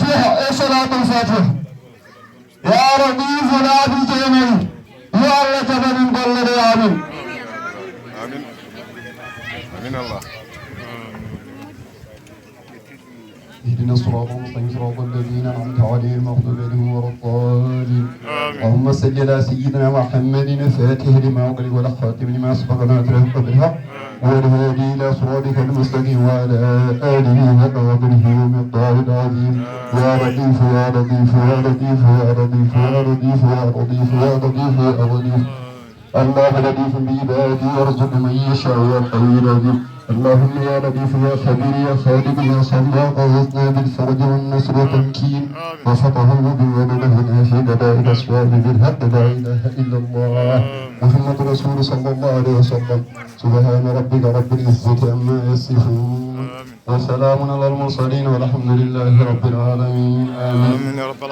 الفاتحة صلاة الفاتحة يا رضيف لا بجميل يا الله تبارك بالله آمين آمين آمين الله اهدنا الصراط المستقيم صراط الذين أنعمت عليهم المغضوب عليهم ولا الضالين اللهم صل على سيدنا محمد الفاتح لما أغلق والخاتم لما سبق ناصر الحق بالحق والهادي إلى صراطك المستقيم وعلى آله حق قدره ومقداره العظيم يا لطيف يا لطيف يا لطيف يا لطيف يا لطيف يا لطيف يا لطيف يا لطيف الله لطيف بعباده يرزق من يشاء والقوي العظيم اللهم يا لطيف يا خبير يا خالق يا صلاح غثنا بالفرج والنصر والتمكين وفتحه بولده نافذ لا إلى أسواب بالحق لا إله إلا الله محمد رسول صلى الله عليه وسلم سبحان ربك رب العزة عما يصفون وسلام على المرسلين والحمد لله رب العالمين آمين يا رب العالمين.